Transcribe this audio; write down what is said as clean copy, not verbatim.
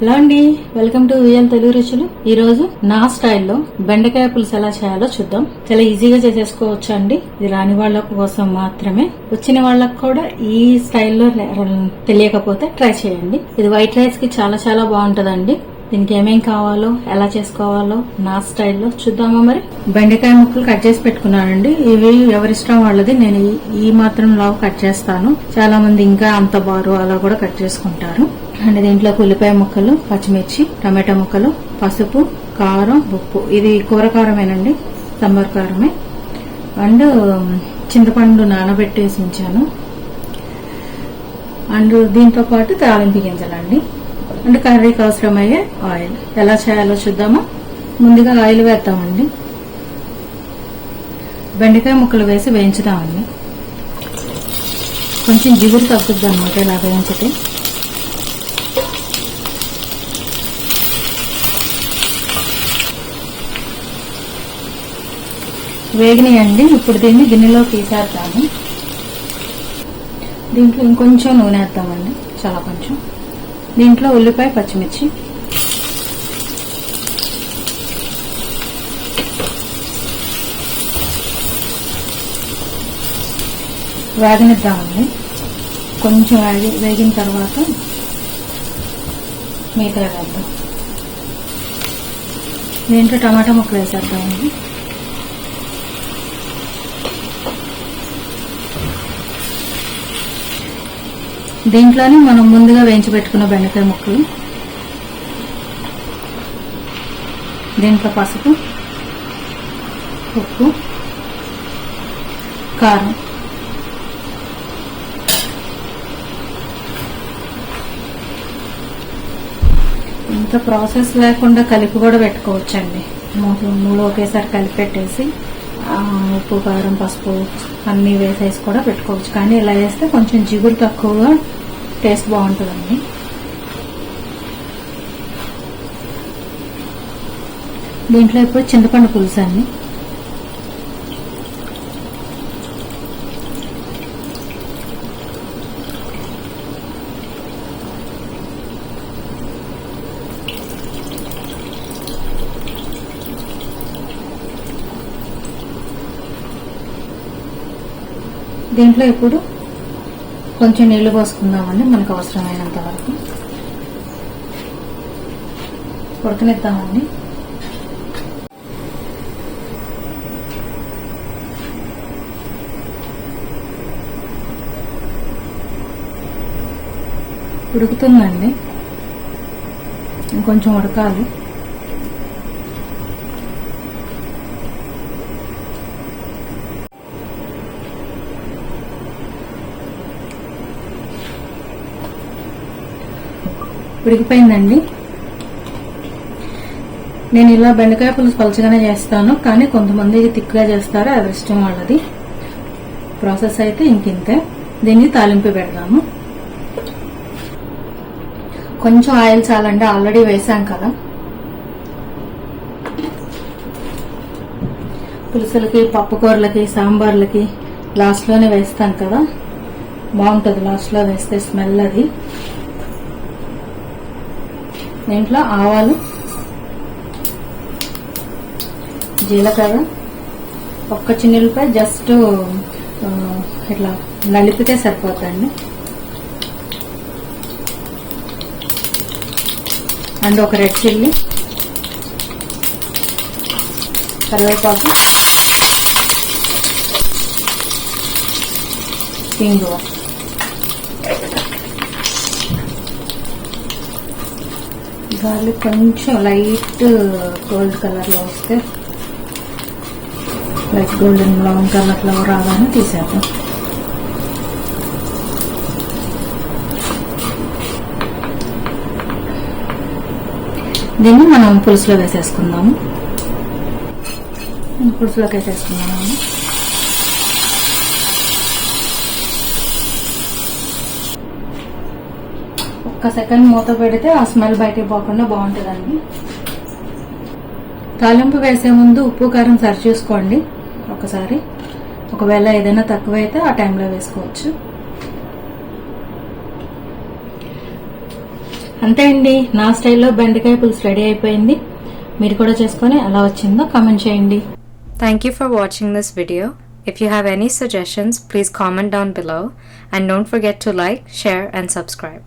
Hello అండి, welcome to VL Telugu రుచులు. ఈ రోజు నా స్టైల్లో బెండకాయ పులుసు ఎలా చేయాలో చూద్దాం. చాలా ఈజీగా చేసేసుకోవచ్చు అండి. ఇది రాని వాళ్ళ కోసం మాత్రమే, వచ్చిన వాళ్ళకు కూడా ఈ స్టైల్లో తెలియకపోతే ట్రై చేయండి. ఇది వైట్ రైస్ కి చాలా చాలా బాగుంటదండి. దీనికి ఏమేం కావాలో ఎలా చేసుకోవాలో నా స్టైల్లో చూద్దామా. మరి బెండకాయ ముక్కలు కట్ చేసి పెట్టుకున్నానండి. ఇవి ఎవరిష్టం వాళ్ళది. నేను ఈ మాత్రం లావు కట్ చేస్తాను. చాలా మంది ఇంకా అంత బారు అలా కూడా కట్ చేసుకుంటారు. అండ్ దీంట్లోకి ఉల్లిపాయ ముక్కలు, పచ్చిమిర్చి, టమాటా ముక్కలు, పసుపు, కారం, ఉప్పు. ఇది కూర కారమేనండి, సాంబార్ కారమే. అండ్ చింతపండు నానబెట్టేసి ఉంచాను. అండ్ దీంతో పాటు తాలింపు గింజలండి. అండ్ కర్రీకి అవసరమయ్యే ఆయిల్. ఎలా చేయాలో చూద్దామా. ముందుగా ఆయిల్ వేద్దామండి. బెండకాయ ముక్కలు వేసి వేయించుదామండి. కొంచెం జిగురు తగ్గుద్ది అనమాట ఇలా వేయించితే. వేగినాయండి. ఇప్పుడు దీన్ని గిన్నెలో తీసేద్దాము. దీంట్లో ఇంకొంచెం నూనె వేద్దామండి, చాలా కొంచెం. దీంట్లో ఉల్లిపాయ, పచ్చిమిర్చి, వేగనిద్దామండి. కొంచెం వేగిన తర్వాత మిగతా వేద్దాం. దీంట్లో టమాటా ముక్కలు వేసేద్దామండి. దీంట్లోనే మనం ముందుగా వేయించి పెట్టుకున్న బెండకాయ ముక్కలు, దీంట్లో పసుపు, ఉప్పు, కారం, ఇంత ప్రాసెస్ లేకుండా కలిపి కూడా పెట్టుకోవచ్చండి. మూడు ఒకేసారి కలిపి పెట్టేసి ఉప్పు, కారం, పసుపు అన్నీ వేసేసి కూడా పెట్టుకోవచ్చు. కానీ ఇలా వేస్తే కొంచెం జిగురు తక్కువగా టేస్ట్ బాగుంటుందండి. దీంట్లో ఇప్పుడు చింతపండు పులుసు అండి. దీంట్లో ఇప్పుడు కొంచెం నీళ్లు పోసుకుందామండి, మనకు అవసరమైనంత వరకు. ఉడకనిద్దామండి. ఉడుకుతుందండి, ఇంకొంచెం ఉడకాలి. ఉడికిపోయిందండి. నేను ఇలా బెండకాయ పులుసు పలుచగానే చేస్తాను, కానీ కొంతమంది తిక్కుగా చేస్తారు, అది ఇష్టం వాళ్ళది. ప్రాసెస్ అయితే ఇంకింతే. దీన్ని తాలింపు పెడదాము. కొంచెం ఆయిల్ చాలండి, ఆల్రెడీ వేసాం కదా. పులుసులకి, పప్పుకూరలకి, సాంబార్లకి లాస్ట్లోనే వేస్తాం కదా, బాగుంటుంది లాస్ట్లో వేస్తే స్మెల్. అది దీంట్లో ఆవాలు, జీలకర్ర, ఒక్క చిన్నులపై జస్ట్ ఇట్లా నలిపితే సరిపోతుంది. అండ్ ఒక రెడ్ చిల్లీ, కరివేపాకు, ఇంగువ. గార్లిక్ కొంచెం లైట్ గోల్డ్ కలర్లో వస్తే, లైట్ గోల్డెన్ బ్రౌన్ కలర్లో రాగానే తీసేద్దాం. దీన్ని మనం పులుసులో వేసేసుకుందాము. పులుసులోకి వేసేసుకుందాము. ఒక్క సెకండ్ మూత పెడితే ఆ స్మెల్ బయటకు పోకుండా బాగుంటుందండి. తాలింపు వేసే ముందు ఉప్పు, కారం సరి చూసుకోండి ఒకసారి. ఒకవేళ ఏదైనా తక్కువైతే ఆ టైంలో వేసుకోవచ్చు. అంతే అండి, నా స్టైల్లో బెండకాయ పులుసు రెడీ అయిపోయింది. మీరు కూడా చేసుకొని ఎలా వచ్చిందో కామెంట్ చేయండి. Thank you for watching this video. If you have any suggestions, please comment down below and don't forget to like, share and subscribe.